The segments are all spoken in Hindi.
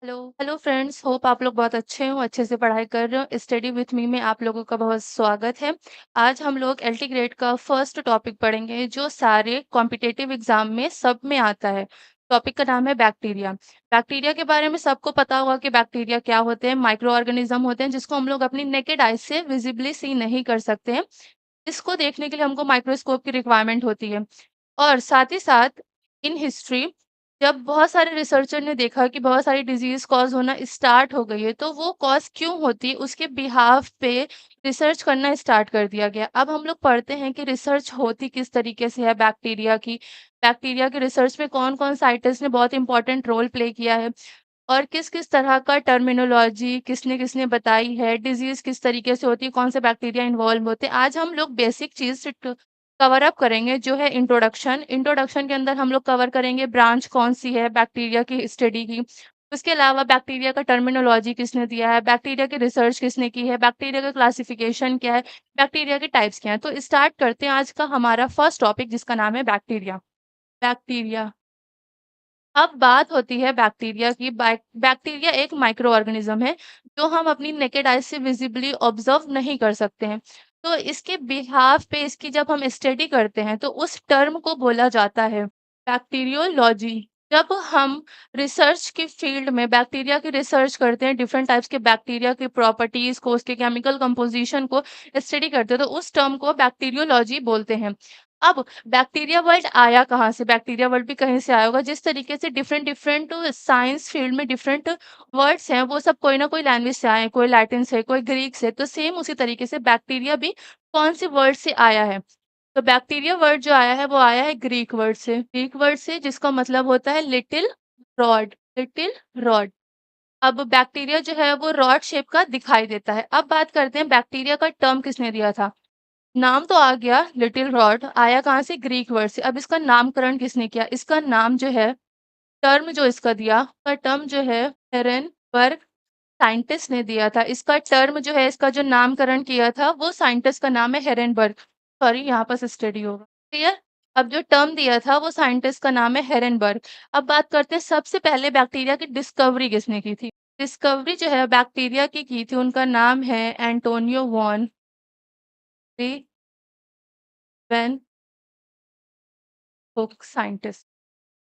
हेलो हेलो फ्रेंड्स, होप आप लोग बहुत अच्छे हो, अच्छे से पढ़ाई कर रहे हो। स्टडी विथ मी में आप लोगों का बहुत स्वागत है। आज हम लोग एलटी ग्रेड का फर्स्ट टॉपिक पढ़ेंगे जो सारे कॉम्पिटिटिव एग्जाम में सब में आता है। टॉपिक का नाम है बैक्टीरिया। बैक्टीरिया के बारे में सबको पता होगा कि बैक्टीरिया क्या होते हैं। माइक्रो ऑर्गेनिज्म होते हैं जिसको हम लोग अपनी नेकेड आई से विजिबली सी नहीं कर सकते हैं। इसको देखने के लिए हमको माइक्रोस्कोप की रिक्वायरमेंट होती है। और साथ ही साथ इन हिस्ट्री जब बहुत सारे रिसर्चर ने देखा कि बहुत सारी डिजीज कॉज होना स्टार्ट हो गई है, तो वो कॉज क्यों होती है उसके बिहाफ पे रिसर्च करना स्टार्ट कर दिया गया। अब हम लोग पढ़ते हैं कि रिसर्च होती किस तरीके से है बैक्टीरिया की। बैक्टीरिया के रिसर्च में कौन कौन साइंटिस्ट ने बहुत इंपॉर्टेंट रोल प्ले किया है और किस-किस तरह का टर्मिनोलॉजी किसने-किसने बताई है, डिज़ीज़ किस तरीके से होती है, कौन से बैक्टीरिया इन्वॉल्व होते हैं। आज हम लोग बेसिक चीज़ से कवर अप करेंगे जो है इंट्रोडक्शन। इंट्रोडक्शन के अंदर हम लोग कवर करेंगे ब्रांच कौन-सी है बैक्टीरिया की स्टडी की। उसके अलावा बैक्टीरिया का टर्मिनोलॉजी किसने दिया है, बैक्टीरिया की रिसर्च किसने की है, बैक्टीरिया का क्लासिफिकेशन क्या है, बैक्टीरिया के टाइप्स क्या हैं। तो स्टार्ट करते हैं आज का हमारा फर्स्ट टॉपिक जिसका नाम है बैक्टीरिया। बैक्टीरिया अब बात होती है बैक्टीरिया की। बैक्टीरिया एक माइक्रो ऑर्गेनिज्म है जो हम अपनी नेकेड आई से विजिबली ऑब्जर्व नहीं कर सकते हैं। तो इसके बिहाफ पे इसकी जब हम स्टडी करते हैं तो उस टर्म को बोला जाता है बैक्टीरियोलॉजी। जब हम रिसर्च की फील्ड में बैक्टीरिया की रिसर्च करते हैं, डिफरेंट टाइप्स के बैक्टीरिया की प्रॉपर्टीज को, उसके केमिकल कंपोजिशन को स्टडी करते हैं, तो उस टर्म को बैक्टीरियोलॉजी बोलते हैं। अब बैक्टीरिया वर्ल्ड आया कहाँ से? बैक्टीरिया वर्ल्ड भी कहीं से आया होगा। जिस तरीके से डिफरेंट डिफरेंट साइंस फील्ड में डिफरेंट वर्ड्स हैं, वो सब कोई ना कोई लैंग्वेज से आए हैं, कोई लैटिन से, कोई ग्रीक से। तो सेम उसी तरीके से बैक्टीरिया भी कौन से वर्ड से आया है? तो बैक्टीरिया वर्ड जो आया है, वो आया है ग्रीक वर्ड से। ग्रीक वर्ड से जिसका मतलब होता है लिटिल रॉड, लिटिल रॉड। अब बैक्टीरिया जो है वो रॉड शेप का दिखाई देता है। अब बात करते हैं बैक्टीरिया का टर्म किसने दिया था? नाम तो आ गया लिटिल रॉड, आया कहाँ से? ग्रीक वर्ड से। अब इसका नामकरण किसने किया? इसका नाम जो है, टर्म जो इसका दिया, का टर्म जो है हेरेनबर्ग साइंटिस्ट ने दिया था। इसका टर्म जो है, इसका जो नामकरण किया था, वो साइंटिस्ट का नाम है हेरेनबर्ग। सॉरी, यहाँ पर स्टडी होगा। क्लियर? अब जो टर्म दिया था वो साइंटिस्ट का नाम है हेरेनबर्ग। अब बात करते हैं सबसे पहले बैक्टीरिया की डिस्कवरी किसने की थी? डिस्कवरी जो है बैक्टीरिया की थी, उनका नाम है Antonio von Leeuwenhoek scientist.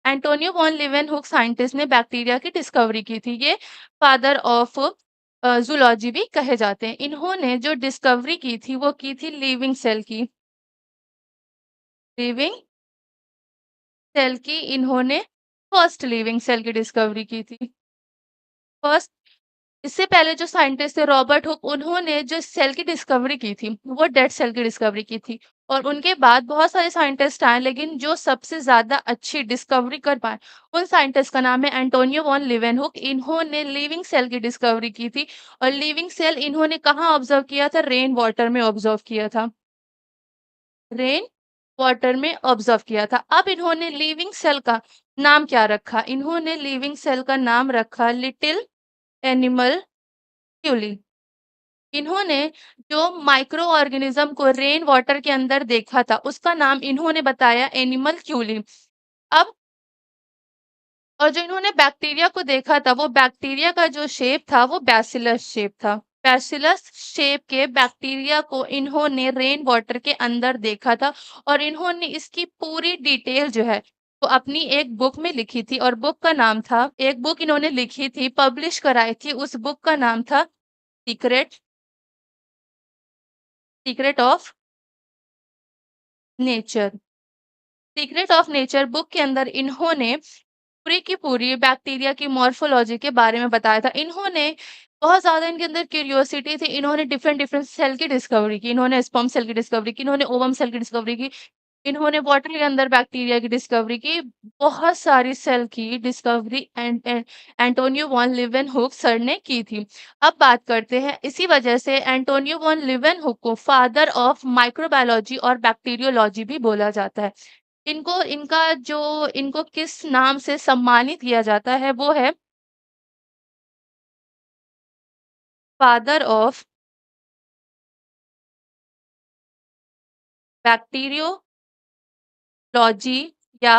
Antonio von Leeuwenhoek scientist ने बैक्टीरिया की डिस्कवरी की थी। ये फादर ऑफ जूलॉजी भी कहे जाते हैं। इन्होंने जो डिस्कवरी की थी वो की थी लिविंग सेल की। लिविंग सेल की इन्होंने फर्स्ट लिविंग सेल की डिस्कवरी की थी। फर्स्ट। इससे पहले जो साइंटिस्ट थे रॉबर्ट हुक, उन्होंने जो सेल की डिस्कवरी की थी, वो डेड सेल की डिस्कवरी की थी। और उनके बाद बहुत सारे साइंटिस्ट आए, लेकिन जो सबसे ज़्यादा अच्छी डिस्कवरी कर पाए, उन साइंटिस्ट का नाम है एंटोनियो वॉन लीवेनहुक। इन्होंने लिविंग सेल की डिस्कवरी की थी। और लिविंग सेल इन्होंने कहाँ ऑब्जर्व किया था? रेन वाटर में ऑब्जर्व किया था। रेन वाटर में ऑब्जर्व किया था। अब इन्होंने लिविंग सेल का नाम क्या रखा? इन्होंने लिविंग सेल का नाम रखा लिटिल एनिमल ट्यूली। इन्होंने जो माइक्रो ऑर्गेनिज्म को रेन वाटर के अंदर देखा था, उसका नाम इन्होंने बताया एनिमल क्यूली। अब और जो इन्होंने बैक्टीरिया को देखा था, वो बैक्टीरिया का जो शेप था वो बैसिलस शेप था। बैसिलस शेप के बैक्टीरिया को इन्होंने रेन वाटर के अंदर देखा था। और इन्होंने इसकी पूरी डिटेल जो है वो अपनी एक बुक में लिखी थी। और बुक का नाम था, एक बुक इन्होंने लिखी थी, पब्लिश कराई थी। उस बुक का नाम था secret secret of nature. Secret of nature book के अंदर इन्होंने पूरी की पूरी बैक्टीरिया की मॉर्फोलॉजी के बारे में बताया था। इन्होंने बहुत ज़्यादा, इनके अंदर क्यूरियोसिटी थी। इन्होंने डिफरेंट डिफरेंट सेल की डिस्कवरी की। इन्होंने स्पर्म सेल की डिस्कवरी की, इन्होंने ओवम सेल की डिस्कवरी की, इन्होंने वाटर के अंदर बैक्टीरिया की डिस्कवरी की। बहुत सारी सेल की discovery Antonio von Leeuwenhoek sir ने की थी। अब बात करते हैं, इसी वजह से एंटोनियो वॉन लीवेनहुक को फादर ऑफ माइक्रोबायोलॉजी और बैक्टीरियोलॉजी भी बोला जाता है। इनको किस नाम से सम्मानित किया जाता है? वो है फादर ऑफ बैक्टीरियोलॉजी या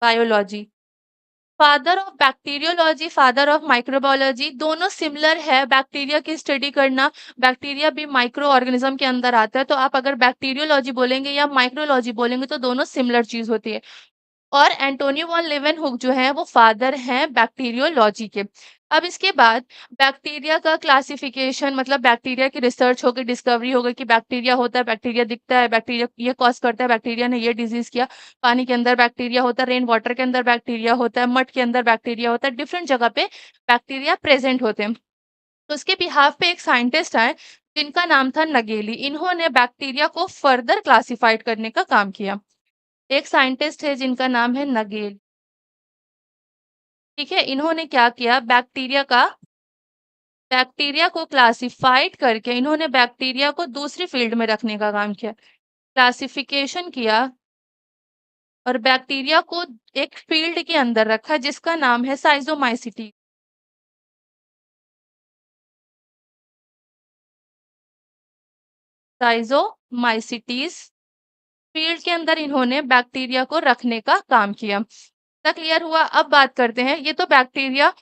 biology. Father of bacteriology, father of microbiology, दोनों सिमिलर है। बैक्टीरिया की स्टडी करना, बैक्टीरिया भी माइक्रो ऑर्गेनिज्म के अंदर आता है, तो आप अगर बैक्टीरियोलॉजी बोलेंगे या माइक्रोलॉजी बोलेंगे तो दोनों सिमिलर चीज होती है। और एंटोनियो वॉन लेवेनहुक जो है वो फादर हैं बैक्टीरियोलॉजी के। अब इसके बाद बैक्टीरिया का क्लासिफिकेशन, मतलब बैक्टीरिया की रिसर्च हो गई, डिस्कवरी हो गई कि बैक्टीरिया होता है, बैक्टीरिया दिखता है, बैक्टीरिया ये कॉज करता है, बैक्टीरिया ने ये डिजीज किया। पानी के अंदर बैक्टीरिया होता है, रेन वाटर के अंदर बैक्टीरिया होता है, मड के अंदर बैक्टीरिया होता है, डिफरेंट जगह पे बैक्टीरिया प्रेजेंट होते हैं। तो उसके बिहाफ पे एक साइंटिस्ट आए जिनका नाम था नगेली। इन्होंने बैक्टीरिया को फर्दर क्लासिफाइड करने का काम किया। एक साइंटिस्ट है जिनका नाम है नगेल। ठीक है, इन्होंने क्या किया, बैक्टीरिया को क्लासिफाइड करके इन्होंने बैक्टीरिया को दूसरी फील्ड में रखने का काम किया। क्लासिफिकेशन किया और बैक्टीरिया को एक फील्ड के अंदर रखा जिसका नाम है साइजोमाइसिटी। साइजोमाइसिटीज फील्ड के अंदर इन्होंने बैक्टीरिया को रखने का काम किया। तक क्लियर हुआ? अब बात करते हैं, ये तो बैक्टीरिया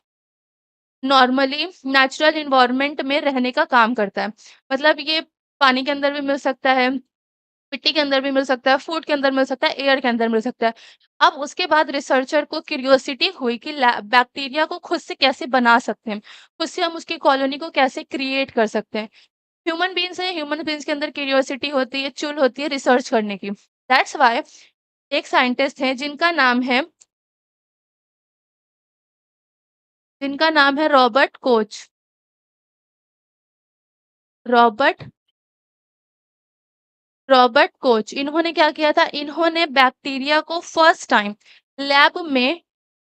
नॉर्मली नेचुरल इन्वायरमेंट में रहने का काम करता है। मतलब ये पानी के अंदर भी मिल सकता है, मिट्टी के अंदर भी मिल सकता है, फूड के अंदर मिल सकता है, एयर के अंदर मिल सकता है। अब उसके बाद रिसर्चर को क्यूरियोसिटी हुई कि बैक्टीरिया को खुद से कैसे बना सकते हैं, खुद से हम उसकी कॉलोनी को कैसे क्रिएट कर सकते हैं। ह्यूमन बीइंग्स है, ह्यूमन बीइंग्स के अंदर क्यूरियोसिटी होती है, चुल होती है रिसर्च करने की। दैट्स वाई एक साइंटिस्ट है जिनका नाम है Robert Koch. Robert Robert Koch, इन्होंने क्या किया था, इन्होंने बैक्टीरिया को फर्स्ट टाइम लैब में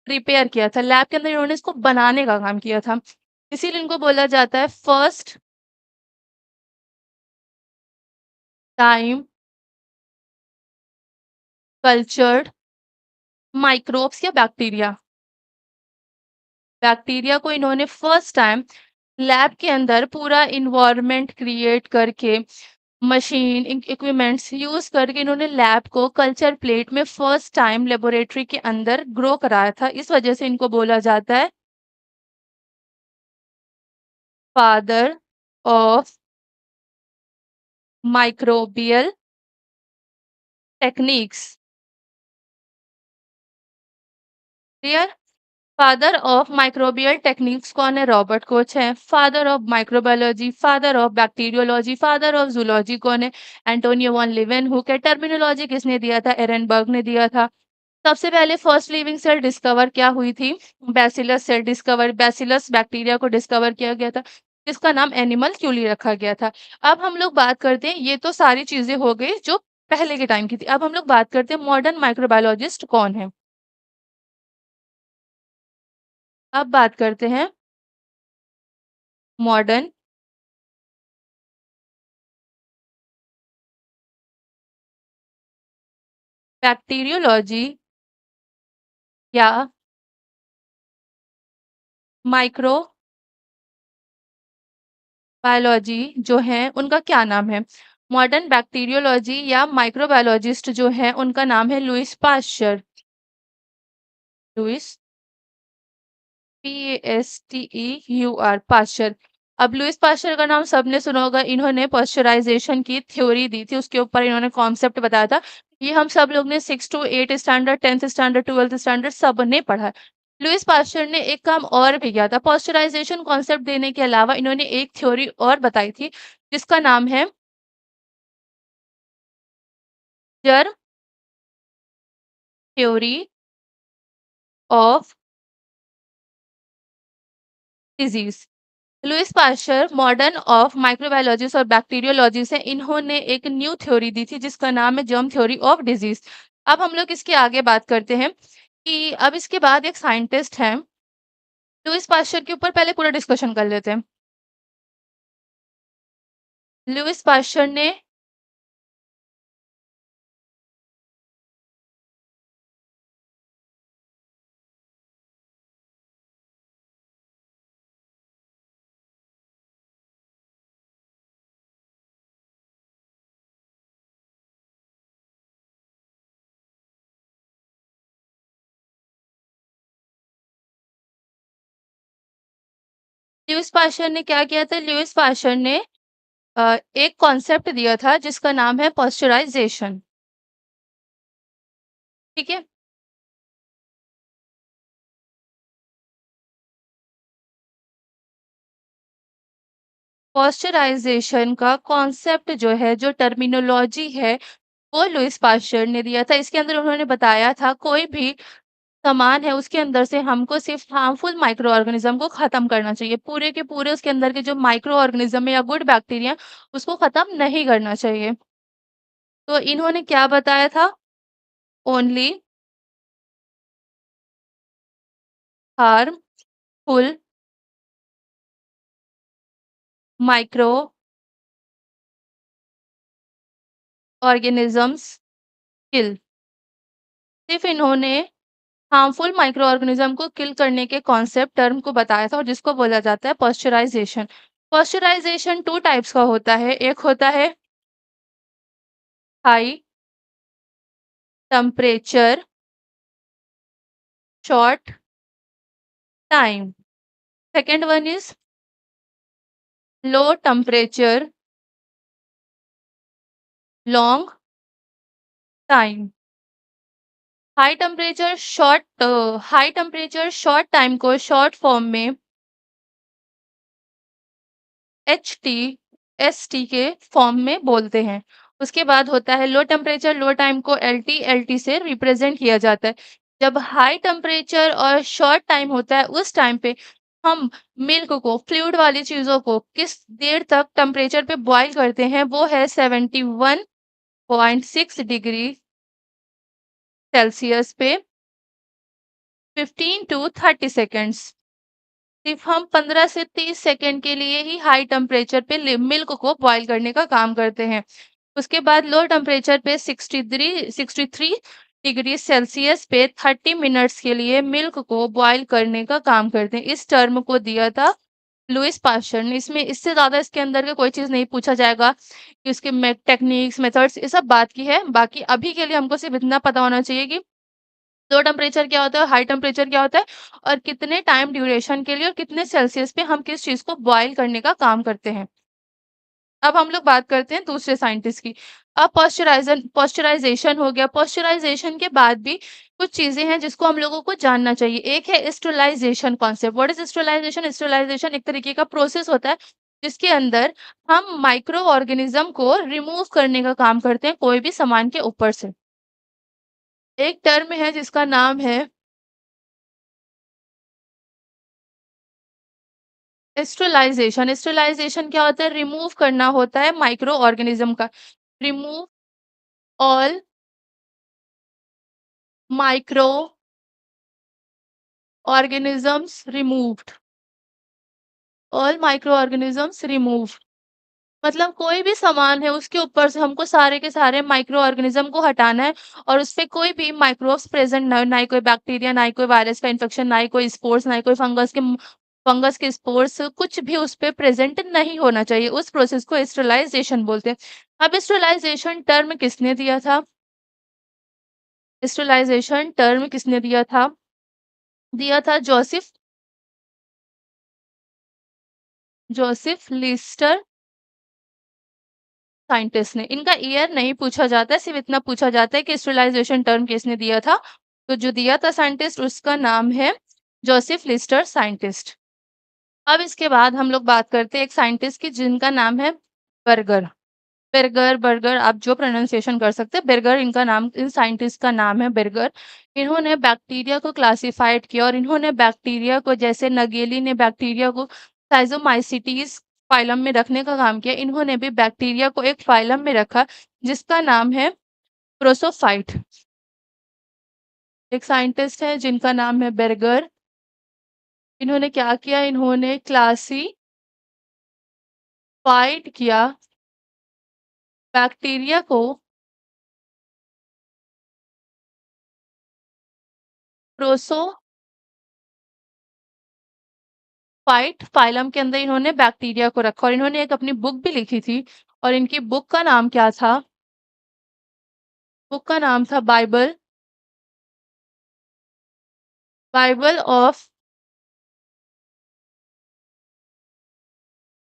प्रिपेयर किया था। लैब के अंदर इन्होंने इसको बनाने का काम किया था। इसीलिए इनको बोला जाता है फर्स्ट टाइम कल्चर्ड माइक्रोब्स या बैक्टीरिया। बैक्टीरिया को इन्होंने फर्स्ट टाइम लैब के अंदर पूरा इन्वायरमेंट क्रिएट करके, मशीन इक्विपमेंट्स यूज करके इन्होंने लैब को कल्चर प्लेट में फर्स्ट टाइम लेबोरेटरी के अंदर ग्रो कराया था। इस वजह से इनको बोला जाता है father of microbial techniques. Clear? Father of microbial techniques कौन है? रॉबर्ट कोच है। Father of microbiology, father of bacteriology, father of zoology कौन है? एंटोनियो वॉन लिवेनहुक है। टर्मिनोलॉजी किसने दिया था? एरनबर्ग ने दिया था। सबसे पहले फर्स्ट लिविंग सेल डिस्कवर क्या हुई थी? Bacillus cell discover, bacillus bacteria को डिस्कवर किया गया था, जिसका नाम एनिमल क्यूली रखा गया था। अब हम लोग बात करते हैं, ये तो सारी चीजें हो गई जो पहले के टाइम की थी। अब हम लोग बात करते हैं मॉडर्न माइक्रोबायोलॉजिस्ट कौन है। अब बात करते हैं मॉडर्न बैक्टीरियोलॉजी या माइक्रोबायोलॉजी जो है उनका क्या नाम है? मॉडर्न बैक्टीरियोलॉजी या माइक्रोबायोलॉजिस्ट जो है उनका नाम है Louis Pasteur. Louis PASTEUR Pasteur. अब लुइस पाश्चर का नाम सबने सुना होगा। इन्होंने पाश्चराइजेशन की थ्योरी दी थी, उसके ऊपर इन्होंने कॉन्सेप्ट बताया था। ये हम सब लोग ने 6 to 8 standard, 10th standard, 12th standard सब ने पढ़ा है। लुइस पाश्चर ने एक काम और भी किया था। पाश्चराइजेशन कॉन्सेप्ट देने के अलावा इन्होंने एक थ्योरी और बताई थी जिसका नाम है germ theory of disease. Louis Pasteur modern of microbiologist और बैक्टीरियोलॉजिस्ट है। इन्होंने एक न्यू थ्योरी दी थी जिसका नाम है जर्म थ्योरी ऑफ डिजीज। अब हम लोग इसके आगे बात करते हैं कि अब इसके बाद एक साइंटिस्ट है। लुइस पाश्चर के ऊपर पहले पूरा डिस्कशन कर लेते हैं। लुइस पाश्चर ने ल्यूइस पाश्चर ने क्या किया था? ल्यूइस पाश्चर ने एक कॉन्सेप्ट दिया था जिसका नाम है पाश्चराइज़ेशन, ठीक है? पाश्चराइज़ेशन का कॉन्सेप्ट जो है, जो टर्मिनोलॉजी है, वो लुईस पाश्चर ने दिया था। इसके अंदर उन्होंने बताया था कोई भी सामान है उसके अंदर से हमको सिर्फ़ हार्मफुल माइक्रो ऑर्गेनिज़्म को ख़त्म करना चाहिए। पूरे के पूरे उसके अंदर के जो माइक्रो ऑर्गेनिज़्म है या गुड बैक्टीरिया उसको ख़त्म नहीं करना चाहिए। तो इन्होंने क्या बताया था? ओनली हार्मफुल माइक्रो ऑर्गेनिज़म्स किल। सिर्फ़ इन्होंने हार्मफुल माइक्रो ऑर्गेनिज़्म को किल करने के कॉन्सेप्ट टर्म को बताया था और जिसको बोला जाता है पाश्चराइज़ेशन। पाश्चराइज़ेशन 2 टाइप्स का होता है। एक होता है high temperature short time. Second one is low temperature long time. High temperature short time को शॉर्ट फॉर्म में एचटीएसटी के फॉर्म में बोलते हैं। उसके बाद होता है लो टेम्परेचर लो टाइम को एलटी से रिप्रेजेंट किया जाता है। जब हाई टेम्परेचर और शॉर्ट टाइम होता है उस टाइम पे हम मिल्क को फ्लूइड वाली चीज़ों को किस देर तक टेम्परेचर पे बॉयल करते हैं वो है 71.6 डिग्री सेल्सियस पे 15 टू 30 सेकंड्स। सिर्फ हम 15 से 30 सेकंड के लिए ही हाई टेम्परेचर पे मिल्क को बॉयल करने का काम करते हैं। उसके बाद लो टेम्परेचर पे 63 डिग्री सेल्सियस पे 30 मिनट्स के लिए मिल्क को बॉयल करने का काम करते हैं। इस टर्म को दिया था लुईस पाश्चर ने। इसमें इससे ज़्यादा इसके अंदर का कोई चीज़ नहीं पूछा जाएगा कि उसके टेक्निक्स, मेथड्स ये सब बात की है। बाकी अभी के लिए हमको सिर्फ इतना पता होना चाहिए कि लो टेम्परेचर क्या होता है, हाई टेम्परेचर क्या होता है और कितने टाइम ड्यूरेशन के लिए और कितने सेल्सियस पे हम किस चीज़ को बॉयल करने का काम करते हैं। अब हम लोग बात करते हैं दूसरे साइंटिस्ट की। अब पाश्चराइज़ेशन हो गया। पाश्चराइज़ेशन के बाद भी कुछ चीज़ें हैं जिसको हम लोगों को जानना चाहिए। एक है sterilisation concept. What is sterilisation? Sterilisation एक तरीके का प्रोसेस होता है जिसके अंदर हम माइक्रो ऑर्गेनिज़्म को रिमूव करने का काम करते हैं कोई भी सामान के ऊपर से। एक टर्म है जिसका नाम है स्टरलाइज़ेशन। स्टरलाइज़ेशन क्या होता है? रिमूव करना होता है माइक्रो ऑर्गेनिज़्म का। Remove all micro organisms removed. All micro organisms removed. मतलब कोई भी सामान है उसके ऊपर से हमको सारे के सारे माइक्रो ऑर्गेनिज़्म को हटाना है और उसपे कोई भी माइक्रोब्स प्रेज़ेंट ना हो, ना ही कोई बैक्टीरिया, ना ही कोई वायरस का इन्फेक्शन, ना ही कोई स्पोर्स, ना ही कोई फंगस के स्पोर्स कुछ भी उसपे प्रेज़ेंट नहीं होना चाहिए। उस प्रोसेस को स्टरलाइज़ेशन बोलते हैं। अब स्टरलाइज़ेशन टर्म किसने दिया था? स्टरलाइज़ेशन टर्म किसने दिया था? दिया था जोसेफ लिस्टर साइंटिस्ट ने। इनका ईयर नहीं पूछा जाता है, सिर्फ़ इतना पूछा जाता है कि स्टरलाइज़ेशन टर्म किसने दिया था? तो जो दिया था साइंटिस्ट उसका नाम है जोसेफ लिस्टर साइंटिस्ट। अब इसके बाद हम लोग बात करते हैं एक साइंटिस्ट की जिनका नाम है बर्गर। बर्गर आप जो प्रोनाउंसिएशन कर सकते हैं, बर्गर इनका नाम इन साइंटिस्ट का नाम है बर्गर। इन्होंने बैक्टीरिया को क्लासिफाइड किया और इन्होंने बैक्टीरिया को जैसे नगेली ने बैक्टीरिया को साइज़ोमाइसीटीज़ फ़ाइलम में रखने का काम किया, इन्होंने भी बैक्टीरिया को एक फ़ाइलम में रखा जिसका नाम है प्रोसोफाइट। एक साइंटिस्ट है जिनका नाम है बर्गर। इन्होंने क्या किया? इन्होंने क्लासिफाइड किया बैक्टीरिया को प्रोसोफाइट फाइलम के अंदर इन्होंने बैक्टीरिया को रखा और इन्होंने एक अपनी बुक भी लिखी थी और इनकी बुक का नाम क्या था? बुक का नाम था बाइबल ऑफ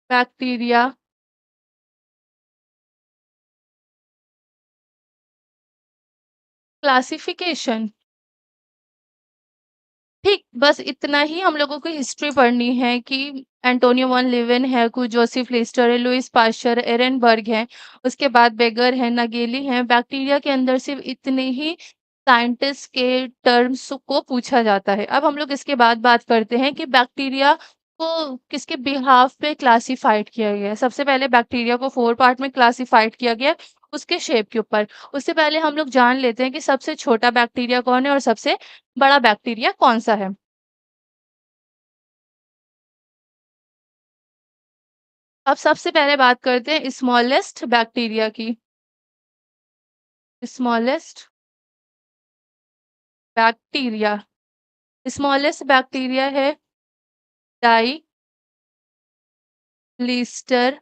बैक्टीरिया, क्लासिफिकेशन। ठीक, बस इतना ही हम लोगों को हिस्ट्री पढ़नी है कि एंटोनियो वन लीवेन है, कुछ जोसेफ लिस्टर है, लुईस पाश्चर, एरेनबर्ग हैं, उसके बाद बेगर है, नगेली हैं। बैक्टीरिया के अंदर सिर्फ इतने ही साइंटिस्ट के टर्म्स को पूछा जाता है। अब हम लोग इसके बाद बात करते हैं कि बैक्टीरिया को किसके बिहाफ पे क्लासिफाइड किया गया है। सबसे पहले बैक्टीरिया को 4 पार्ट में क्लासिफाइड किया गया है, उसके शेप के ऊपर। उससे पहले हम लोग जान लेते हैं कि सबसे छोटा बैक्टीरिया कौन है और सबसे बड़ा बैक्टीरिया कौन-सा है। अब सबसे पहले बात करते हैं स्मॉलेस्ट बैक्टीरिया की। स्मॉलेस्ट बैक्टीरिया, स्मॉलेस्ट बैक्टीरिया है डाई लीस्टर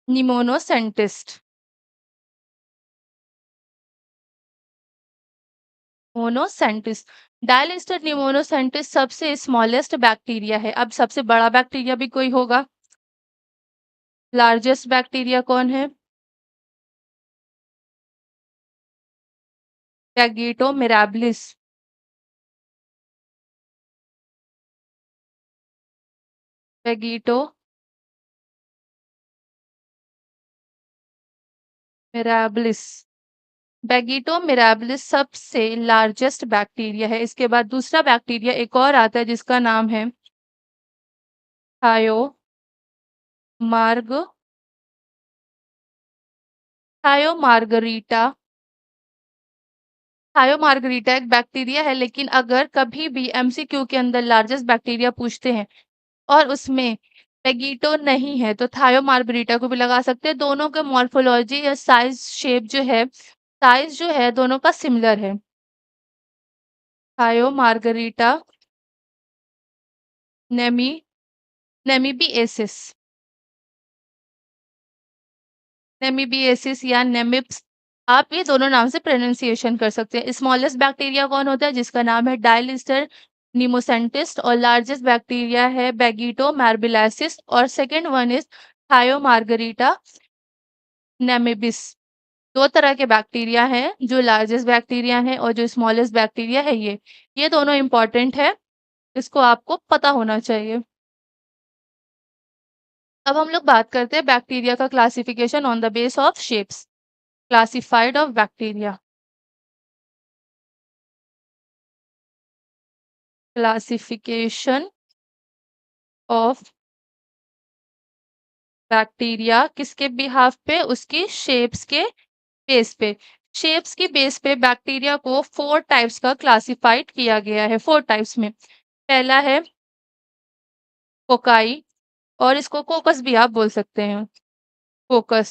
निमोनोसेंटिस्ट। मोनोसेंटिस, डायलिस्टर निमोनोसेंटिस सबसे स्मॉलेस्ट बैक्टीरिया है। अब सबसे बड़ा बैक्टीरिया भी कोई होगा। लार्जेस्ट बैक्टीरिया कौन है? टैगीटो मिराबिलिस। टैगीटो मिराबिलिस। बैगिटो मिराबिलिस सबसे लार्जेस्ट बैक्टीरिया है। इसके बाद दूसरा बैक्टीरिया एक और आता है जिसका नाम है थायो मार्ग थायो मार्गरीटा। थायो मार्गरीटा एक बैक्टीरिया है, लेकिन अगर कभी भी एमसीक्यू के अंदर लार्जेस्ट बैक्टीरिया पूछते हैं और उसमें पेगिटो नहीं है तो थायो मार्गरीटा को भी लगा सकते हैं। दोनों का मॉर्फोलॉजी या साइज शेप जो है, साइज जो है दोनों का सिमिलर है। थायो मार्गरीटा नेमी नेमीबिएसिस नेमीबिएसिस या नेमिप्स, आप ये दोनों नाम से प्रोनाउंसिएशन कर सकते हैं। स्मॉलेस्ट बैक्टीरिया कौन होता है? जिसका नाम है डायलिस्टर निमोसेंटिस, और लार्जेस्ट बैक्टीरिया है बेगिटो मार्बिलासिस, और सेकंड वन इज थायो मार्गरीटा नेमिबिस। दो तरह के बैक्टीरिया हैं, जो लार्जेस्ट बैक्टीरिया हैं और जो स्मॉलेस्ट बैक्टीरिया है ये दोनों इंपॉर्टेंट है, इसको आपको पता होना चाहिए। अब हम लोग बात करते हैं बैक्टीरिया का classification on the base of shapes. Classified of bacteria, classification of bacteria किसके बिहाफ पे? उसकी शेप्स के बेस पे। शेप्स की बेस पे बैक्टीरिया को 4 टाइप्स का क्लासिफाइड किया गया है। 4 टाइप्स में पहला है कोकाई, और इसको कोकस भी आप बोल सकते हैं, coccus.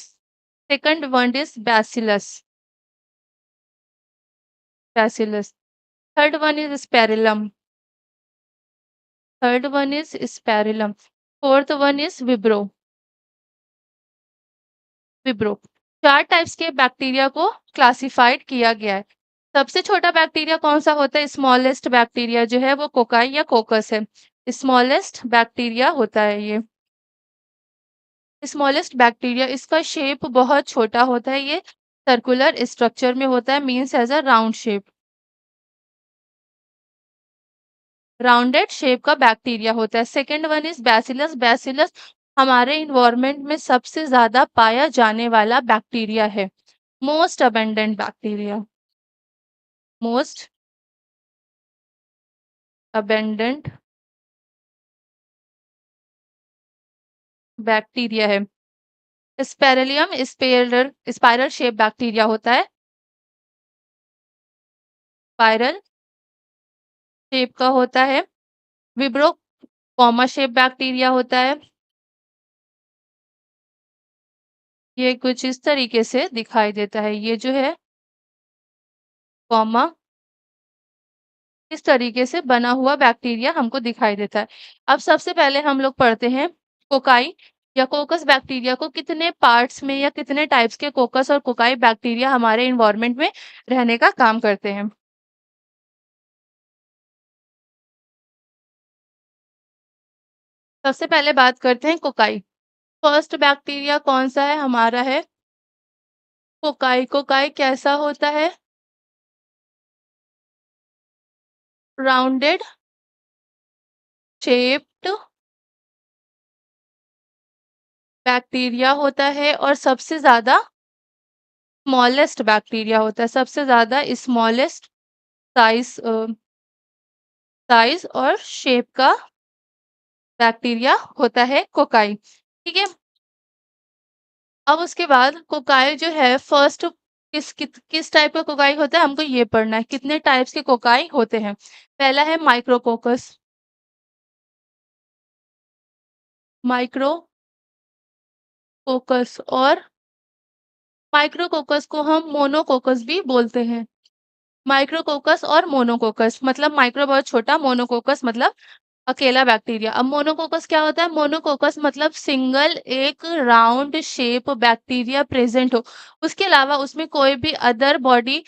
Second one is bacillus, bacillus. Third one is spirillum, third one is spirillum. Fourth one is vibrio, vibrio. 4 types के बैक्टीरिया को क्लासिफाइड किया गया है। सबसे छोटा बैक्टीरिया कौन-सा होता है? स्मॉलेस्ट बैक्टीरिया जो है वो कोकाई या कोकस है। स्मॉलेस्ट बैक्टीरिया होता है ये। स्मॉलेस्ट बैक्टीरिया, इसका शेप बहुत छोटा होता है, ये सर्कुलर स्ट्रक्चर में होता है, means as a round shape. Rounded shape का बैक्टीरिया होता है। Second one is bacillus, bacillus हमारे इन्वायरमेंट में सबसे ज़्यादा पाया जाने वाला बैक्टीरिया है। Most abundant bacteria, most abundant bacteria है। स्पेरेलियम स्पाइरल स्पाइरल शेप बैक्टीरिया होता है, स्पाइरल शेप का होता है। विब्रो कॉमा शेप बैक्टीरिया होता है। ये कुछ इस तरीके से दिखाई देता है। ये जो है कॉमा इस तरीके से बना हुआ बैक्टीरिया हमको दिखाई देता है। अब सबसे पहले हम लोग पढ़ते हैं कोकाई या कोकस बैक्टीरिया को। कितने पार्ट्स में या कितने टाइप्स के कोकस और कोकाई बैक्टीरिया हमारे एनवायरनमेंट में रहने का काम करते हैं। सबसे पहले बात करते हैं कोकाई। फर्स्ट बैक्टीरिया कौन-सा है? हमारा है कोकाई। कोकाई कैसा होता है? राउंडेड शेप्ड बैक्टीरिया होता है और सबसे ज़्यादा स्मॉलेस्ट बैक्टीरिया होता है। सबसे ज़्यादा स्मॉलेस्ट साइज़ और शेप का बैक्टीरिया होता है कोकाई, ठीक है? अब उसके बाद कोकाई जो है फर्स्ट किस टाइप का कोकाई होता है हमको ये पढ़ना है। कितने टाइप्स के कोकाई होते हैं? पहला है माइक्रोकोकस। माइक्रोकोकस और माइक्रोकोकस को हम मोनोकोकस भी बोलते हैं। माइक्रोकोकस और मोनोकोकस मतलब माइक्रो बहुत छोटा, मोनोकोकस मतलब अकेला बैक्टीरिया। अब मोनोकोकस क्या होता है? मोनोकोकस मतलब सिंगल एक राउंड शेप बैक्टीरिया प्रेजेंट हो। उसके अलावा उसमें कोई भी अदर बॉडी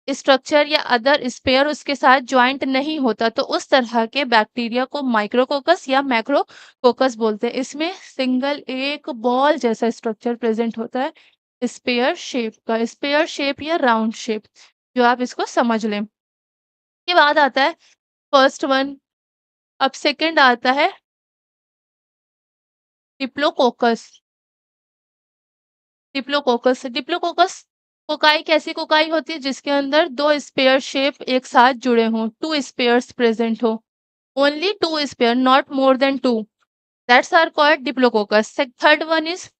स्ट्रक्चर या अदर स्पेयर उसके साथ जॉइंट नहीं होता, तो उस तरह के बैक्टीरिया को माइक्रोकोकस या मैक्रोकोकस बोलते हैं। इसमें सिंगल एक बॉल जैसा स्ट्रक्चर प्रेजेंट होता है, स्पेयर शेप या राउंड शेप, जो आप इसको समझ लें। के बाद आता है फर्स्ट वन। अब सेकंड आता है डिप्लोकोकस। डिप्लोकोकस कोकाई कैसी कोकाई होती है जिसके अंदर दो स्पेयर शेप एक साथ जुड़े हों, टू स्पेयर्स प्रेजेंट हो। Only two sphere, not more than two, that's are called diplococcus. Third one is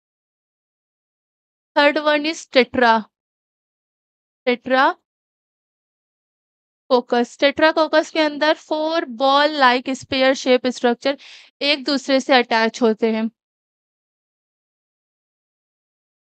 tetracoccus के अंदर four ball like sphere shape structure एक दूसरे से अटैच होते हैं।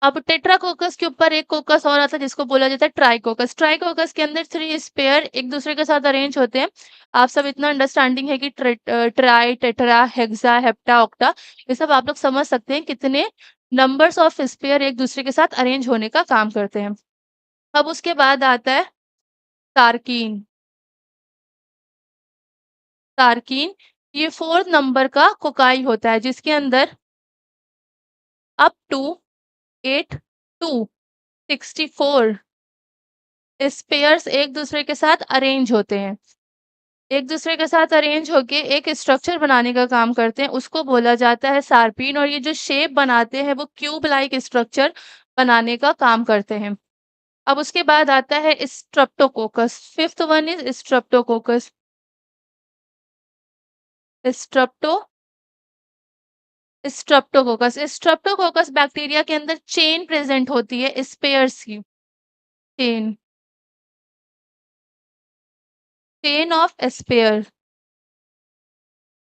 अब टेट्राकोकस के ऊपर एक कोकस और आता है जिसको बोला जाता है ट्राइकोकस। ट्राइकोकस के अंदर थ्री स्पेयर एक दूसरे के साथ अरेंज होते हैं। आप सब इतना अंडरस्टैंडिंग है कि try, tetra, hexa, hepta, octa, ये सब आप लोग समझ सकते हैं कितने नंबर्स ऑफ स्पेयर एक दूसरे के साथ अरेंज होने का काम करते हैं। अब उसके बाद आता है तार्कीन। तार्कीन ये फोर्थ नंबर का कोकाई होता है जिसके अंदर अप टू 8 to 64 स्पेयर्स एक दूसरे के साथ अरेंज होते हैं। एक दूसरे के साथ अरेंज होके एक स्ट्रक्चर बनाने का काम करते हैं, उसको बोला जाता है सार्पिन। और ये जो शेप बनाते हैं वो क्यूब लाइक स्ट्रक्चर बनाने का काम करते हैं। अब उसके बाद आता है streptococcus. Fifth one is streptococcus. Strepto streptococcus bacteria के अंदर चेन प्रेजेंट होती है स्पेयर्स की। Chain chain of sphere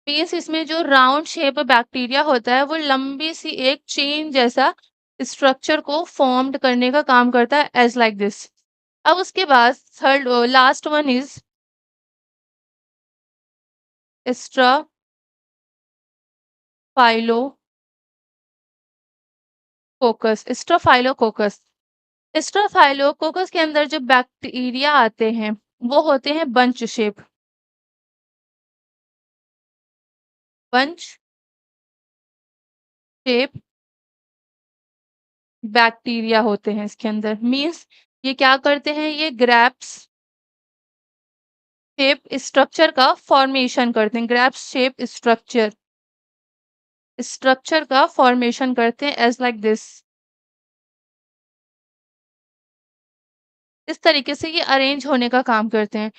means इसमें जो राउंड शेप बैक्टीरिया होता है वो लंबी सी एक चेन जैसा स्ट्रक्चर को फॉर्म्ड करने का काम करता है एज लाइक दिस। अब उसके बाद थर्ड लास्ट वन इज स्ट्राफाइलोकोकस। स्ट्राफाइलोकोकस के अंदर जो बैक्टीरिया आते हैं वो होते हैं बंच शेप बैक्टीरिया होते हैं इसके अंदर। मीन्स ये क्या करते हैं? ये ग्रैप्स शेप स्ट्रक्चर का फॉर्मेशन करते हैं। ग्रैप्स शेप स्ट्रक्चर का फॉर्मेशन करते हैं एज लाइक दिस। इस तरीके से ये अरेंज होने का काम करते हैं।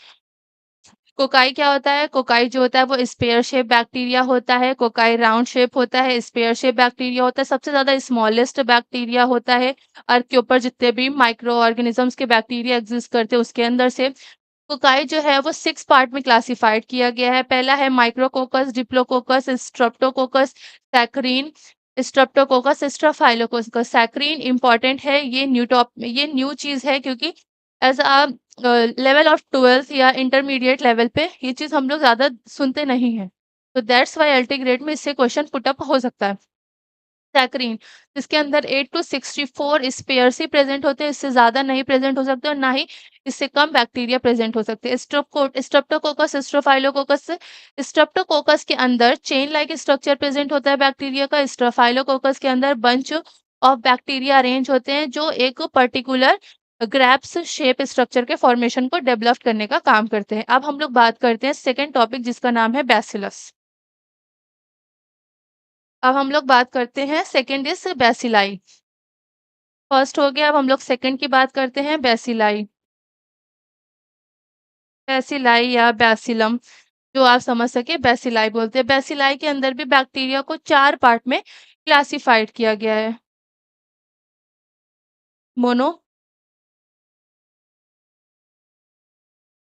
कोकाई क्या होता है? कोकाई जो होता है वो स्पेयर शेप बैक्टीरिया होता है। कोकाई राउंड शेप होता है, स्पेयर शेप बैक्टीरिया होता है, सबसे ज्यादा स्मॉलेस्ट बैक्टीरिया होता है। अर्थ के ऊपर जितने भी माइक्रो ऑर्गेनिजम्स के बैक्टीरिया एग्जिस्ट करते हैं उसके अंदर से कोकाई जो है वो 6 पार्ट में क्लासिफाइड किया गया है। पहला है micrococcus, diplococcus, streptococcus, sarcina, streptococcus, staphylococcus. Sarcina important है, ये न्यू चीज है क्योंकि as a level of 12th या इंटरमीडिएट लेवल पे ये चीज हम लोग ज्यादा सुनते नहीं हैं, तो दैट्स वाई अल्टी ग्रेड में इससे क्वेश्चन पुट अप हो सकता है। सैकरीन, जिसके अंदर 8 टू 64 स्पेयर्स ही प्रेज़ेंट होते हैं, इससे ज़्यादा नहीं प्रेज़ेंट हो सकते और ना ही इससे कम बैक्टीरिया प्रेज़ेंट हो सकते हैं। स्ट्रेप्टोकोकस, स्ट्रोफाइलोकोकस स्ट्रेप्टोकोकस के अंदर चेन लाइक स्ट्रक्चर प्रेज़ेंट होता है बैक्टीरिया का, स्ट्रोफाइलोकोकस के अंदर बंच ऑफ बैक्टीरिया अरेंज होते हैं, जो एक पर्टिकुलर ग्रैप्स शेप स्ट्रक्चर के फॉर्मेशन को डेवलप करने का काम करते हैं। अब हम लोग बात करते हैं सेकंड टॉपिक जिसका नाम है बैसिलस। अब हम लोग बात करते हैं सेकंड इज़ बैसिलाई। फर्स्ट हो गया, अब हम लोग सेकंड की बात करते हैं बैसिलाई। बैसिलाई या बैसिलम जो आप समझ सके बैसिलाई बोलते हैं। बैसिलाई के अंदर भी बैक्टीरिया को 4 पार्ट में क्लासिफाइड किया गया है। मोनो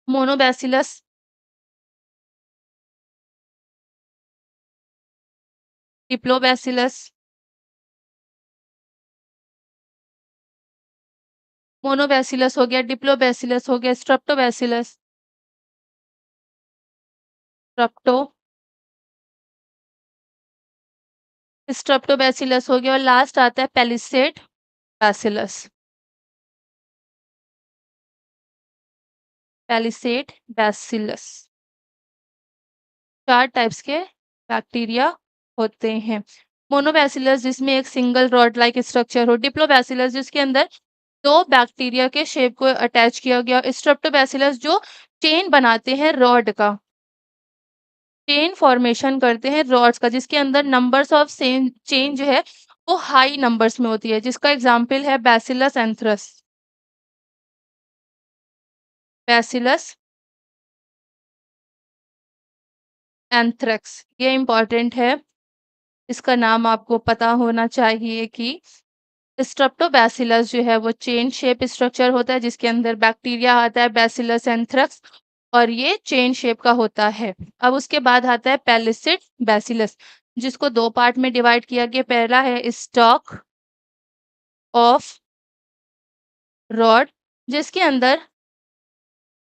मोनोबैसिलस, डिप्लोबैसिलस, मोनोबैसिलस हो गया, डिप्लोबैसिलस हो गया, स्ट्रेप्टोबैसिलस, स्ट्रेप्टो स्ट्रेप्टोबैसिलस हो गया और लास्ट आता है palisade bacillus. Palisade bacillus. 4 types के बैक्टीरिया होते हैं। मोनोबैसिलस जिसमें एक सिंगल रॉड लाइक स्ट्रक्चर हो, डिप्लोबैसिलस जिसके अंदर 2 बैक्टीरिया के शेप को अटैच किया गया, स्ट्रेप्टोबैसिलस जो चेन बनाते हैं रॉड का, चेन फॉर्मेशन करते हैं रॉड्स का, जिसके अंदर नंबर्स ऑफ सेन चेन जो है वो हाई नंबर्स में होती है, जिसका एग्जाम्पल है बैसिलस एंथ्रस। बैसिलस एंथ्रेक्स ये इंपॉर्टेंट है, इसका नाम आपको पता होना चाहिए कि स्ट्रेप्टोबैसिलस जो है वो चेन शेप स्ट्रक्चर होता है जिसके अंदर बैक्टीरिया आता है बैसिलस एंथ्रेक्स और ये चेन शेप का होता है। अब उसके बाद आता है पैलिसिड बैसिलस जिसको 2 पार्ट में डिवाइड किया गया। पहला है स्टॉक ऑफ रॉड जिसके अंदर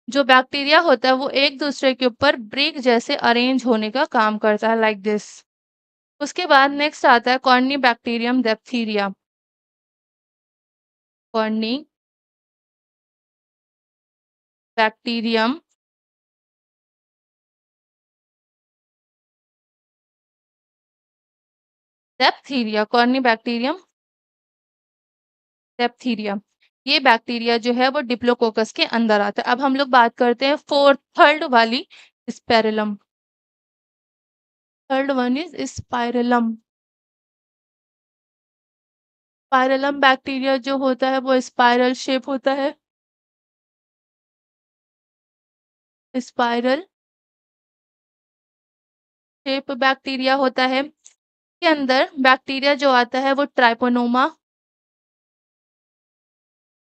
जो बैक्टीरिया होता है वो एक दूसरे के ऊपर ब्रिक जैसे अरेंज होने का काम करता है लाइक दिस। उसके बाद नेक्स्ट आता है corny bacterium diphtheria. Corny bacterium diphtheria, corny bacterium diphtheria. ये बैक्टीरिया जो है वो डिप्लोकोकस के अंदर आता है। अब हम लोग बात करते हैं थर्ड वाली spirillum. Third one is spirillum. Spirillum bacteria जो होता है वो स्पाइरल शेप होता है। स्पाइरल शेप बैक्टीरिया होता है। के अंदर बैक्टीरिया जो आता है वो ट्राइपोनोमा,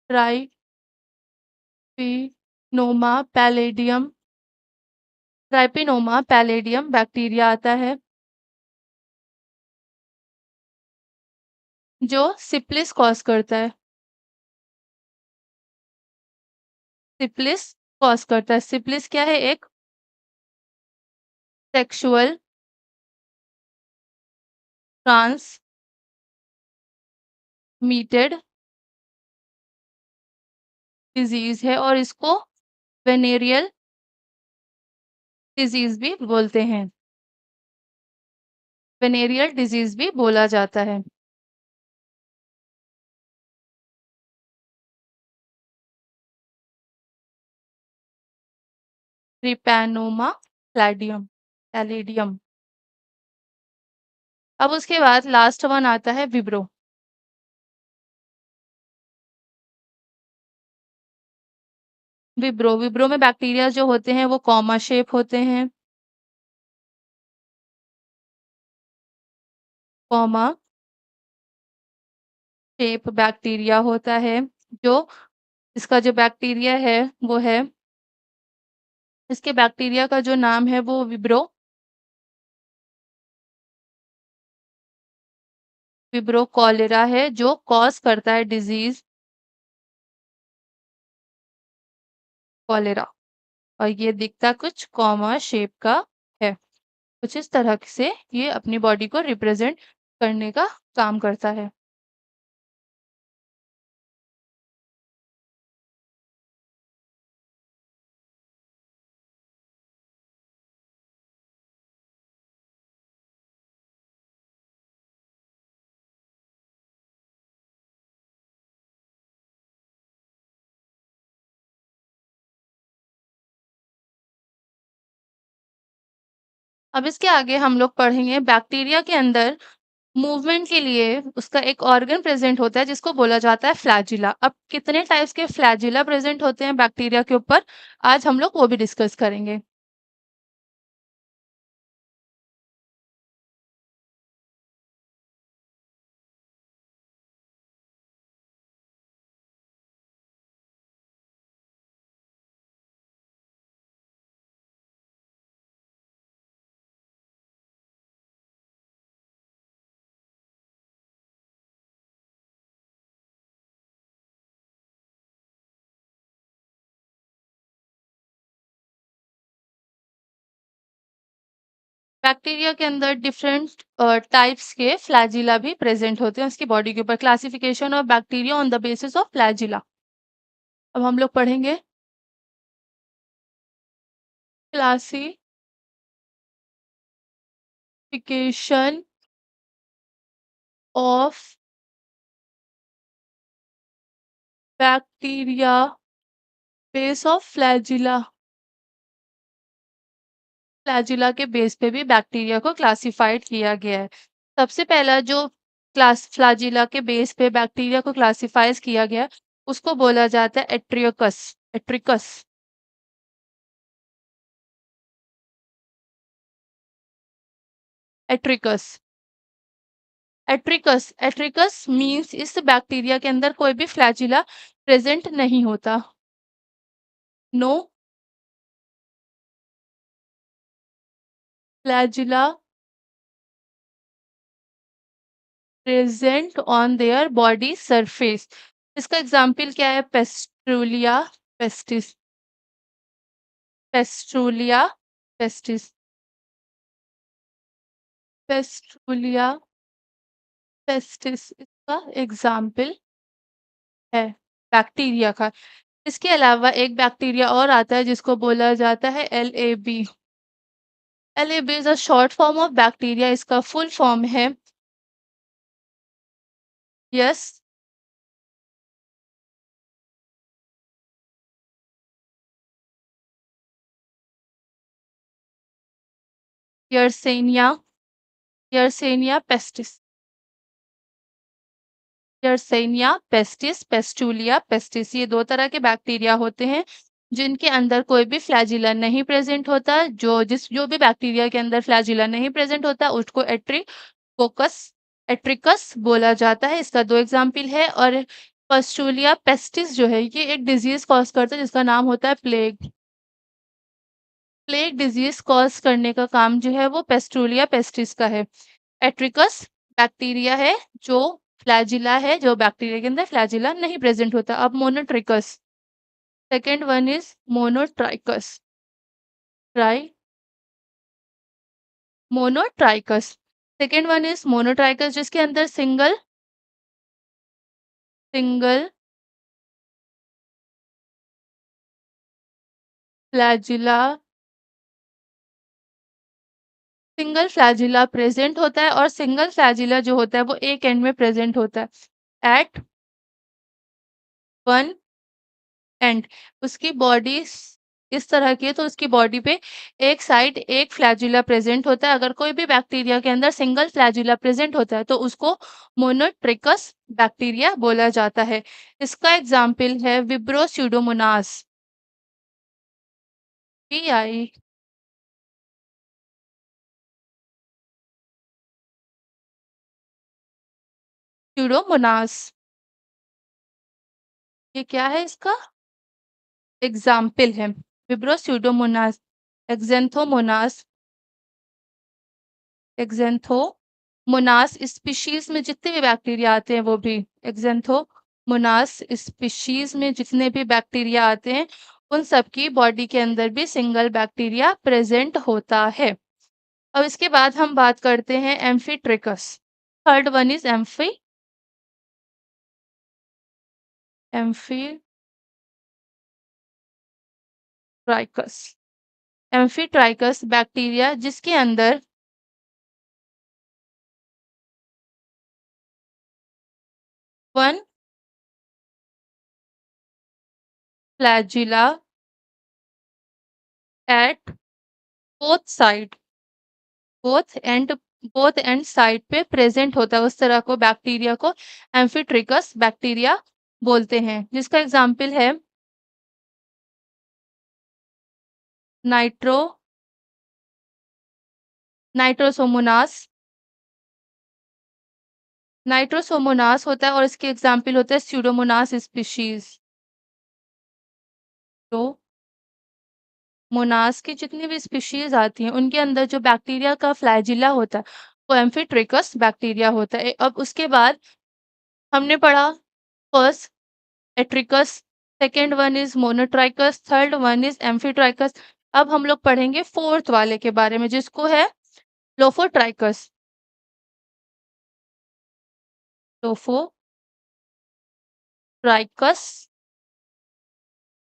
ट्राइपिनोमा पैलेडियम, ट्राइपिनोमा पैलेडियम बैक्टीरिया आता है जो सिप्लिस कॉज करता है। सिप्लिस कॉज करता है। सिप्लिस क्या है? एक सेक्सुअल ट्रांसमिटेड डिजीज है और इसको वेनेरियल डिजीज भी बोलते हैं। वेनेरियल डिजीज भी बोला जाता है। ट्रिपैनोमा प्लैडियम पैलेडियम। अब उसके बाद लास्ट वन आता है विब्रो। विब्रो विब्रो में बैक्टीरिया जो होते हैं वो कॉमा शेप होते हैं। कॉमा शेप बैक्टीरिया होता है जो इसका जो बैक्टीरिया है वो है इसके बैक्टीरिया का जो नाम है वो विब्रो कॉलेरा है जो कॉज करता है डिजीज कॉलेरा। और ये दिखता कुछ कॉमा शेप का है। कुछ इस तरह से ये अपनी बॉडी को रिप्रेजेंट करने का काम करता है। अब इसके आगे हम लोग पढ़ेंगे बैक्टीरिया के अंदर मूवमेंट के लिए उसका एक ऑर्गन प्रेजेंट होता है जिसको बोला जाता है फ्लैजिला। अब कितने टाइप्स के फ्लैजिला प्रेजेंट होते हैं बैक्टीरिया के ऊपर, आज हम लोग वो भी डिस्कस करेंगे। बैक्टीरिया के अंदर डिफरेंट टाइप्स के फ्लैजिला भी प्रेजेंट होते हैं उसकी बॉडी के ऊपर। Classification of bacteria on the basis of flagella. अब हम लोग पढ़ेंगे classification of bacteria base of flagella. Flagella के बेस पे भी बैक्टीरिया को क्लासिफाइड किया गया है। सबसे पहला जो क्लास फ्लैजिला के बेस पे बैक्टीरिया को क्लासिफाइज किया गया उसको बोला जाता है एट्रियकस। एट्रिकस। एट्रिकस। एट्रिकस एट्रिकस मीन्स इस बैक्टीरिया के अंदर कोई भी फ्लैजिला प्रेजेंट नहीं होता। No flagella present on their body surface. इसका एग्जाम्पल क्या है? Pasteurella pestis. Pasteurella pestis. Pasteurella pestis इसका एग्जाम्पल है बैक्टीरिया का। इसके अलावा एक बैक्टीरिया और आता है जिसको बोला जाता है LAB। LAB is a short form of bacteria. इसका फुल फॉर्म है यस यर्सेनिया। यर्सेनिया पेस्टिस। यर्सेनिया पेस्टिस पेस्टुलिया पेस्टिस ये दो तरह के बैक्टीरिया होते हैं जिनके अंदर कोई भी फ्लैजिला नहीं प्रेजेंट होता। जो भी बैक्टीरिया के अंदर फ्लैजिला नहीं प्रेजेंट होता उसको एट्रिकोकस एट्रिकस बोला जाता है। इसका दो एग्जाम्पल है। और पस्टुलिया पेस्टिस जो है ये एक डिजीज कॉज करता है जिसका नाम होता है प्लेग। प्लेग डिजीज कॉज करने का काम जो है वो पेस्टुलिया पेस्टिस का है। एट्रिकस बैक्टीरिया है जो फ्लैजिला है, जो बैक्टीरिया के अंदर फ्लैजिला नहीं प्रेजेंट होता। अब monotrichous. Second one is monotrichous. Tri monotrichous. Second one is monotrichous जिसके अंदर single single flagella single flagella present होता है। और सिंगल फ्लैजिला जो होता है वो एक एंड में प्रेजेंट होता है एट वन एंड। उसकी बॉडी इस तरह की है तो उसकी बॉडी पे एक साइड एक फ्लैजिला प्रेजेंट होता है। अगर कोई भी बैक्टीरिया के अंदर सिंगल फ्लैजिला प्रेजेंट होता है तो उसको मोनोट्रिकस बैक्टीरिया बोला जाता है। इसका एग्जाम्पल है विब्रो स्यूडोमोनास। आई स्यूडोमोनास। ये क्या है? इसका एग्जाम्पल है विब्रो स्यूडोमोनास। एक्जेंथोमोनास। एक्जेंथोमोनास स्पीशीज में जितने भी बैक्टीरिया आते हैं वो भी एक्जेंथोमोनास स्पीशीज में जितने भी बैक्टीरिया आते हैं उन सब की बॉडी के अंदर भी सिंगल बैक्टीरिया प्रेजेंट होता है। अब इसके बाद हम बात करते हैं amphitrichous. Third one is amphitrichous. Amphitrichous bacteria जिसके अंदर 1 flagella at both side both end both end side पे प्रेजेंट होता है, उस तरह को बैक्टीरिया को एम्फीट्रिकस बैक्टीरिया बोलते हैं, जिसका एग्जाम्पल है नाइट्रो नाइट्रोसोमोनास। नाइट्रोसोमोनास होता है और इसके एग्जाम्पल होते हैं स्यूडोमोनास स्पीशीज। तो मोनास की जितनी भी स्पीशीज आती हैं उनके अंदर जो बैक्टीरिया का फ्लैजिला होता है वो एम्फीट्रिकस बैक्टीरिया होता है। अब उसके बाद हमने पढ़ा first atrichous, second one is monotrichous, third one is amphitrichous. अब हम लोग पढ़ेंगे फोर्थ वाले के बारे में जिसको है लोफोट्राइकस। लोफोट्राइकस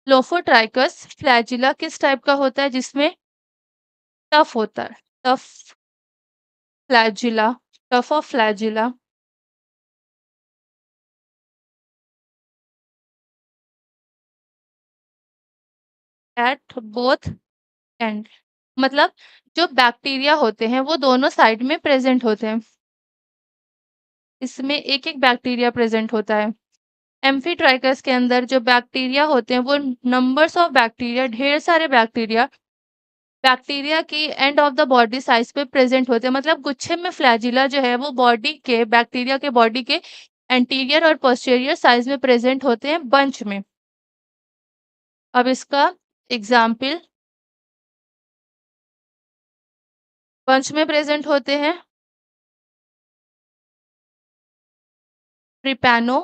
लोफोट्राइकस फ्लैजिला किस टाइप का होता है जिसमें टफ होता है, tough flagella, tough of flagella at both and. मतलब जो बैक्टीरिया होते हैं वो दोनों साइड में प्रेजेंट होते हैं, इसमें एक एक बैक्टीरिया प्रेजेंट होता है। एम्फीट्राइकस के अंदर जो बैक्टीरिया होते हैं वो नंबर्स ऑफ बैक्टीरिया, ढेर सारे बैक्टीरिया बैक्टीरिया की end of the body size पे प्रेजेंट होते हैं। मतलब गुच्छे में फ्लैजिला जो है वो बॉडी के बैक्टीरिया के बॉडी के एंटीरियर और पोस्टीरियर साइज में प्रेजेंट होते हैं बंच में। अब इसका एग्जाम्पल बंच में प्रेजेंट होते हैं ट्रिपैनो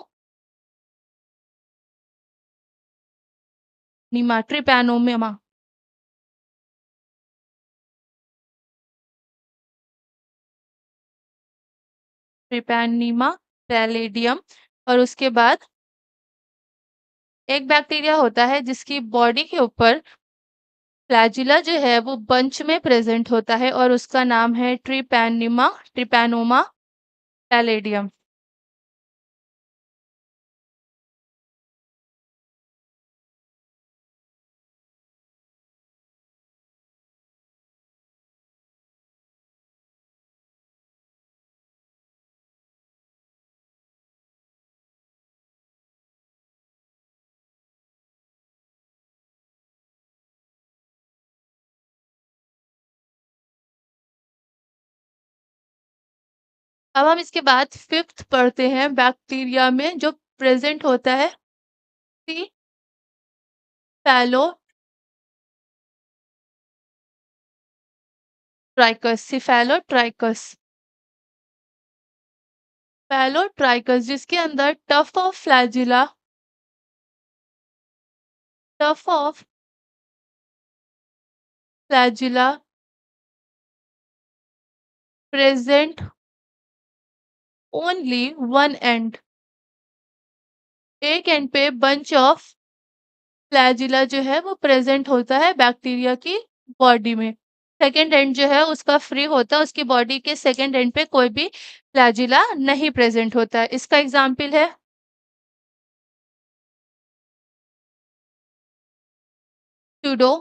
नीमा, ट्रिपैनोमिमा, ट्रिपैनिमा पैलेडियम। और उसके बाद एक बैक्टीरिया होता है जिसकी बॉडी के ऊपर फ्लैजिला जो है वो बंच में प्रेजेंट होता है और उसका नाम है ट्रिपैनोमा पैलेडियम। अब हम इसके बाद फिफ्थ पढ़ते हैं बैक्टीरिया में जो प्रेजेंट होता है सी सिफेलोट्राइकस पैलोट्राइकस जिसके अंदर tough of flagella present only one and. एक एंड पे बंच ऑफ फ्लैजिला जो है वो प्रेजेंट होता है बैक्टीरिया की बॉडी में। सेकेंड एंड जो है उसका फ्री होता है, उसकी बॉडी के सेकेंड एंड पे कोई भी फ्लैजिला नहीं प्रेजेंट होता है। इसका एग्जाम्पल है pseudo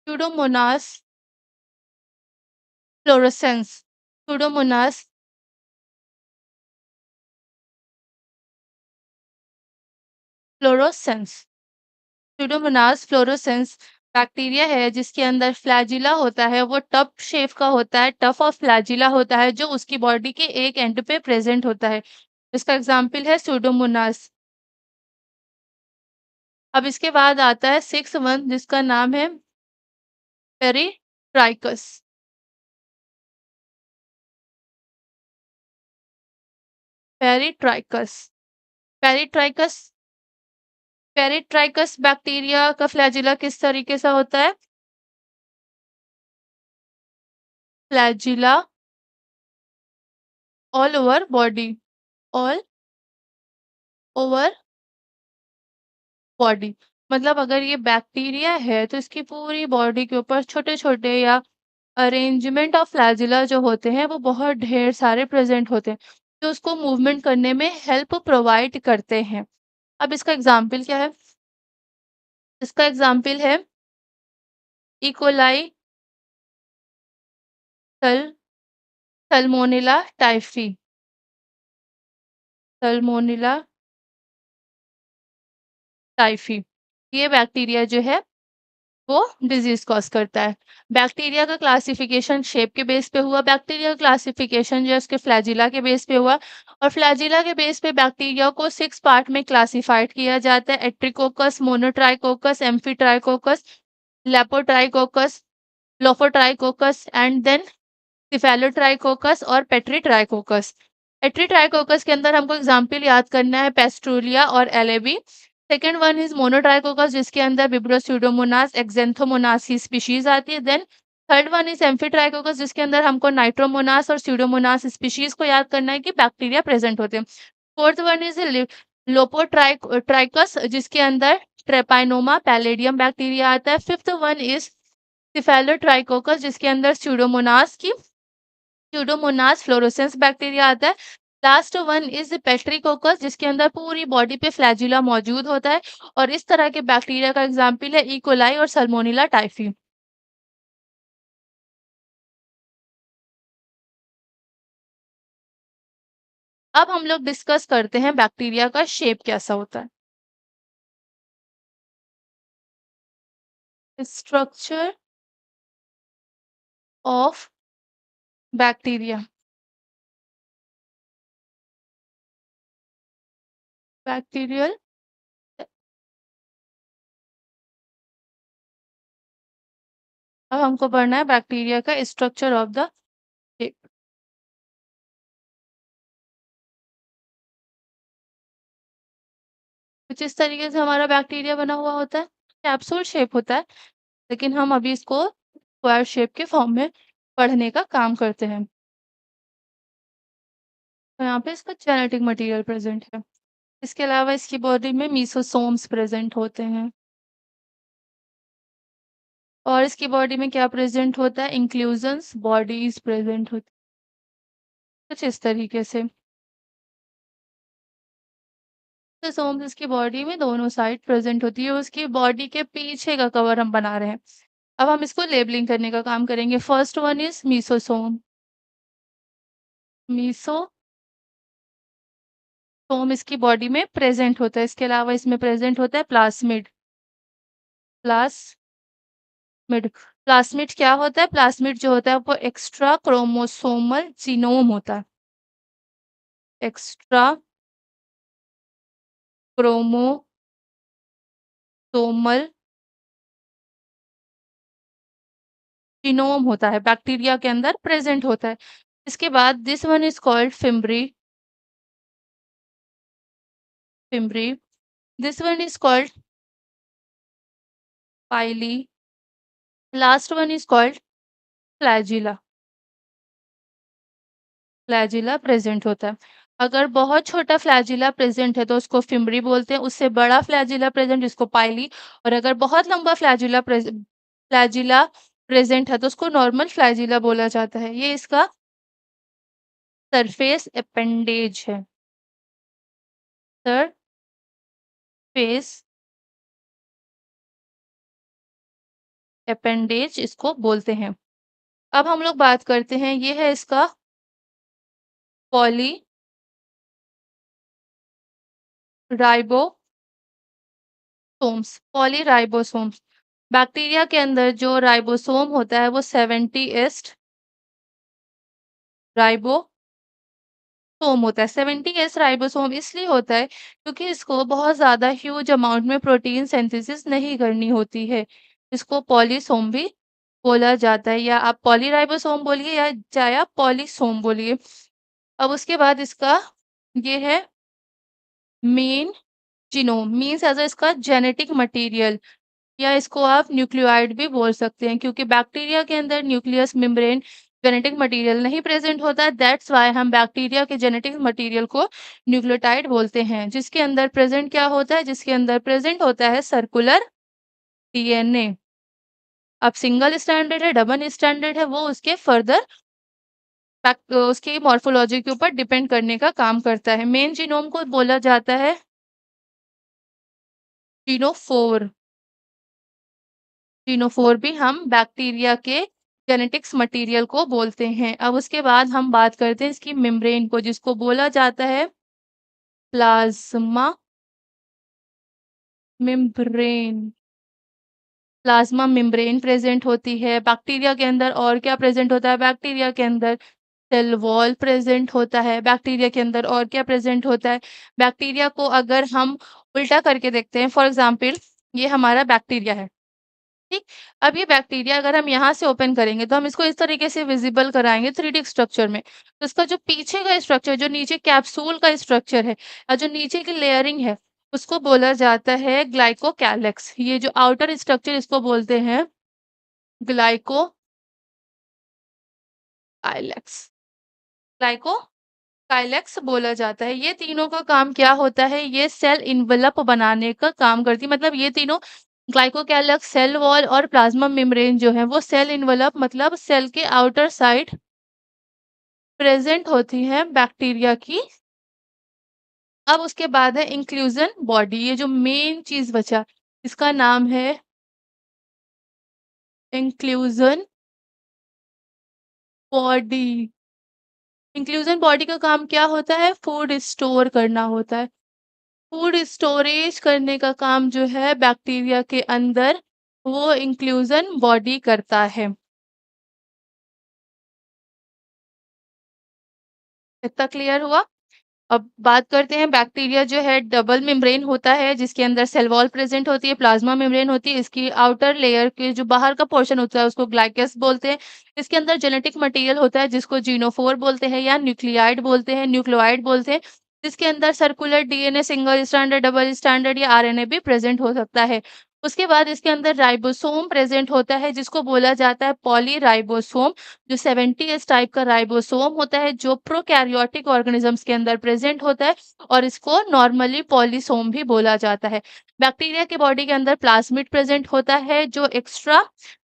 pseudomonas fluorescens pseudomonas fluorescens pseudomonas fluorescens bacteria है जिसके अंदर फ्लैजिला होता है, वो टफ शेप का होता है, टफ और फ्लैजिला होता है जो उसकी बॉडी के एक एंड पे प्रेजेंट होता है। इसका एग्जाम्पल है स्यूडोमोनास। अब इसके बाद आता है सिक्स वन जिसका नाम है peritrichous. Peritrichous peritrichous peritrichous bacteria का फ्लैजिला किस तरीके से होता है? Flagella all over body, all over body. मतलब अगर ये बैक्टीरिया है तो इसकी पूरी बॉडी के ऊपर छोटे-छोटे या अरेंजमेंट ऑफ फ्लैजिला जो होते हैं वो बहुत ढेर सारे प्रेज़ेंट होते हैं, जो उसको मूवमेंट करने में हेल्प प्रोवाइड करते हैं। अब इसका एग्ज़ाम्पल क्या है? इसका एग्ज़ाम्पल है ई. कोलाई, सल सल्मोनेला टाइफी, सल्मोनेला टाइफी। ये बैक्टीरिया जो है वो डिज़ीज़ कॉज़ करता है। बैक्टीरिया का क्लासिफ़िकेशन शेप के बेस पे हुआ, बैक्टीरिया का क्लासिफ़िकेशन जो है उसके फ्लैजिला के बेस पे हुआ और फ्लैजिला के बेस पे बैक्टीरिया को 6 पार्ट में क्लासिफ़ाइड किया जाता है। एट्रिकोकस, मोनोट्राइकोकस, एम्फीट्राइकोकस, लेपोट्राइकोकस, लोफोट्राइकोकस एंड देन सिफेलोट्राइकोकस और पेट्रीट्राइकोकस। पेट्रीट्राइकोकस के अंदर हमको एग्ज़ाम्पल याद करना है पेस्टूरिया और एलेबी। सेकंड वन इज़ मोनोट्राइकोकस जिसके अंदर विब्रियो स्यूडोमोनास, एक्ज़ैंथोमोनास की स्पीशीज़ आती है। देन थर्ड वन इज़ एम्फीट्राइकोकस जिसके अंदर हमको नाइट्रोमोनास और स्यूडोमोनास स्पीशीज़ को याद करना है कि बैक्टीरिया प्रेज़ेंट होते हैं। फोर्थ वन इज़ ट्राइकस जिसके अंदर ट्रेपाइनोमा पैलेडियम बैक्टीरिया आता है। फिफ्थ वन इज़ सिफेलोट्राइकोकस जिसके अंदर स्यूडोमोनास फ्लोरोसेंस बैक्टीरिया आता है। लास्ट वन इज पेट्रिकोकस जिसके अंदर पूरी बॉडी पे फ्लैजिला मौजूद होता है और इस तरह के बैक्टीरिया का एग्जाम्पल है ई. कोलाई और सल्मोनेला टाइफी। अब हम लोग डिस्कस करते हैं बैक्टीरिया का शेप कैसा होता है। Structure of bacteria. बैक्टीरियल। अब हमको पढ़ना है बैक्टीरिया का स्ट्रक्चर ऑफ द शेप। कुछ इस तरीके से हमारा बैक्टीरिया बना हुआ होता है। कैप्सूल शेप होता है लेकिन हम अभी इसको स्क्वायर शेप के फॉर्म में पढ़ने का काम करते हैं। तो यहाँ पे इसका जेनेटिक मटेरियल प्रेजेंट है। इसके अलावा इसकी बॉडी में मीसोसोम्स प्रेजेंट होते हैं और इसकी बॉडी में क्या प्रेजेंट होता है? इंक्लूजन्स बॉडीज प्रेजेंट होती कुछ इस तरीके से। मीसोसोम्स इसकी बॉडी में दोनों साइड प्रेजेंट होती है। उसकी बॉडी के पीछे का कवर हम बना रहे हैं। अब हम इसको लेबलिंग करने का काम करेंगे। First one is mesosome. Mesosome इसकी बॉडी में प्रेजेंट होता है। इसके अलावा इसमें प्रेजेंट होता है प्लास्मिड। प्लास्मिड क्या होता है? प्लास्मिड जो होता है वो एक्स्ट्रा क्रोमोसोमल जीनोम होता है। एक्स्ट्रा क्रोमोसोमल जीनोम होता है, बैक्टीरिया के अंदर प्रेजेंट होता है। इसके बाद this one is called fimbriae. This one is called pili. Last one is called flagella. Flagella present होता है। अगर बहुत छोटा फ्लैजिला प्रेजेंट है तो उसको फिम्बरी बोलते हैं, उससे बड़ा फ्लैजिला प्रेजेंट जिसको पाइली और अगर बहुत लंबा फ्लैजिला प्रेजेंट है तो उसको नॉर्मल फ्लैजिला बोला जाता है। ये इसका सरफेस अपेंडेज है। सरफेस अपेंडेज इसको बोलते हैं। अब हम लोग बात करते हैं, ये है इसका पॉली पॉलीराइबोसोम्स। बैक्टीरिया के अंदर जो राइबोसोम होता है वो 70th राइबोसोम होता है। 70th राइबोसोम इसलिए होता है क्योंकि इसको बहुत ज़्यादा ह्यूज अमाउंट में प्रोटीन सिंथेसिस नहीं करनी होती है। इसको पॉलीसोम भी बोला जाता है या आप पॉलीराइबोसोम बोलिए या चाहे आप पॉलीसोम बोलिए। अब उसके बाद इसका ये है main genome means as a इसका जेनेटिक मटेरियल या इसको आप न्यूक्लियोइड भी बोल सकते हैं क्योंकि बैक्टीरिया के अंदर न्यूक्लियस मेम्ब्रेन जेनेटिक मटेरियल नहीं प्रेज़ेंट होता, दैट्स व्हाई हम बैक्टीरिया के जेनेटिक मटेरियल को न्यूक्लियोटाइड बोलते हैं। जिसके अंदर प्रेज़ेंट क्या होता है? जिसके अंदर प्रेज़ेंट होता है सर्कुलर डीएनए। अब सिंगल स्ट्रैंडेड है, डबल स्ट्रैंडेड है, वो उसके फर्दर उसकी मॉर्फोलॉजी के ऊपर डिपेंड करने का काम करता है। मेन जीनोम को बोला जाता है जीनोफोर। जीनोफोर भी हम बैक्टीरिया के जेनेटिक्स मटेरियल को बोलते हैं। अब उसके बाद हम बात करते हैं इसकी मेम्ब्रेन को, जिसको बोला जाता है plasma membrane. Plasma membrane present होती है बैक्टीरिया के अंदर। और क्या प्रेजेंट होता है बैक्टीरिया के अंदर? सेल वॉल प्रेजेंट होता है बैक्टीरिया के अंदर। और क्या प्रेजेंट होता है? बैक्टीरिया को अगर हम उल्टा करके देखते हैं, फॉर एग्जाम्पल ये हमारा बैक्टीरिया है, ठीक। अब ये बैक्टीरिया अगर हम यहाँ से ओपन करेंगे तो हम इसको इस तरीके से विजिबल कराएंगे 3D स्ट्रक्चर में। तो इसका जो पीछे का स्ट्रक्चर, जो नीचे कैप्सूल का स्ट्रक्चर है और जो नीचे की लेयरिंग है, उसको बोला जाता है ग्लाइकोकैलेक्स। ये जो आउटर स्ट्रक्चर, इसको बोलते हैं ग्लाइकोकाइलेक्स। ग्लाइकोकाइलेक्स बोला जाता है। ये तीनों का काम क्या होता है? ये सेल इन्वेलप बनाने का काम करती है। मतलब ये तीनों ग्लाइकोकैलेक्स, सेल वॉल और प्लाज्मा मेम्ब्रेन जो है वो सेल इन्वेलप मतलब सेल के आउटर साइड प्रेजेंट होती है बैक्टीरिया की। अब उसके बाद है इंक्लूजन बॉडी। ये जो मेन चीज बचा, इसका नाम है इंक्लूजन बॉडी। इंक्लूजन बॉडी का काम क्या होता है? फूड स्टोर करना होता है। फूड स्टोरेज करने का काम जो है बैक्टीरिया के अंदर, वो इंक्लूजन बॉडी करता है। इतना क्लियर हुआ? अब बात करते हैं बैक्टीरिया जो है डबल मेम्ब्रेन होता है, जिसके अंदर सेल वॉल प्रेजेंट होती है, प्लाज्मा मेम्ब्रेन होती है। इसकी आउटर लेयर के जो बाहर का पोर्शन होता है उसको ग्लाइकस बोलते हैं। इसके अंदर जेनेटिक मटेरियल होता है जिसको जीनोफोर बोलते हैं या न्यूक्लियाइड बोलते हैं, न्यूक्लियोइड बोलते हैं। जिसके अंदर circular DNA, single stranded, double stranded या आरएनए भी प्रेजेंट हो सकता है। उसके बाद इसके अंदर राइबोसोम प्रेजेंट होता है, जिसको बोला जाता है पॉलीराइबोसोम। जो 70S टाइप का राइबोसोम होता है, जो प्रोकैरियोटिक ऑर्गेनिजम्स के अंदर प्रेजेंट होता है, और इसको नॉर्मली पॉलीसोम भी बोला जाता है। बैक्टीरिया के बॉडी के अंदर प्लाज्मिड प्रेजेंट होता है, जो एक्स्ट्रा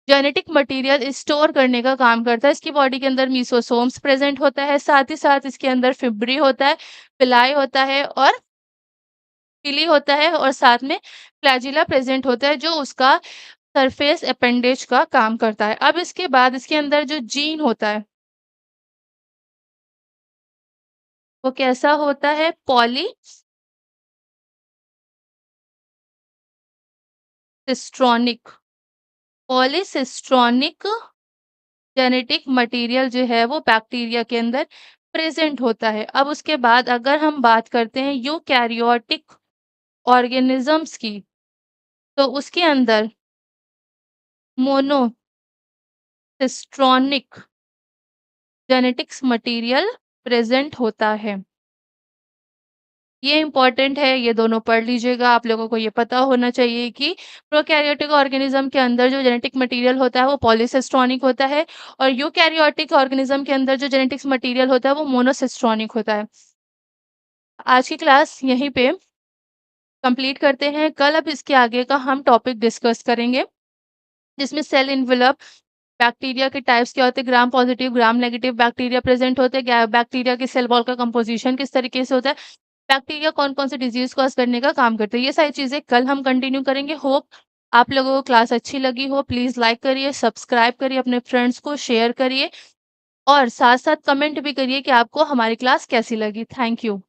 जेनेटिक मटेरियल स्टोर करने का काम करता है। इसकी बॉडी के अंदर मीसोसोम्स प्रेजेंट होता है, साथ ही साथ इसके अंदर फिब्री होता है, पिलाई होता है और पिली होता है, और साथ में फ्लैजिला प्रेजेंट होता है, जो उसका सरफेस अपेंडेज का काम करता है। अब इसके बाद इसके अंदर जो जीन होता है, वो कैसा होता है? पॉलीसिस्ट्रॉनिक। पॉलीसिस्ट्रॉनिक जेनेटिक मटेरियल जो है वो बैक्टीरिया के अंदर प्रेजेंट होता है। अब उसके बाद अगर हम बात करते हैं यूकैरियोटिक ऑर्गेनिजम्स की, तो उसके अंदर मोनोसिस्ट्रॉनिक जेनेटिक्स मटेरियल प्रेजेंट होता है। ये इम्पोर्टेंट है, ये दोनों पढ़ लीजिएगा। आप लोगों को ये पता होना चाहिए कि प्रोकैरियोटिक ऑर्गेनिज्म के अंदर जो जेनेटिक मटेरियल होता है वो पॉलीसिस्ट्रॉनिक होता है, और यूकैरियोटिक ऑर्गेनिज्म के अंदर जो जेनेटिक्स मटेरियल होता है वो मोनोसिस्ट्रॉनिक होता है। आज की क्लास यहीं पे कंप्लीट करते हैं। कल अब इसके आगे का हम टॉपिक डिस्कस करेंगे, जिसमें सेल इन्वेलप, बैक्टीरिया के टाइप्स क्या होते हैं, gram positive, gram negative bacteria present होते हैं, बैक्टीरिया के सेल वॉल का कंपोजिशन किस तरीके से होता है, बैक्टीरिया कौन-कौन से डिजीज़ कॉज़ करने का काम करते हैं। ये सारी चीज़ें कल हम कंटिन्यू करेंगे। होप आप लोगों को क्लास अच्छी लगी हो। प्लीज़ लाइक करिए, सब्सक्राइब करिए, अपने फ्रेंड्स को शेयर करिए और साथ-साथ कमेंट भी करिए कि आपको हमारी क्लास कैसी लगी। Thank you.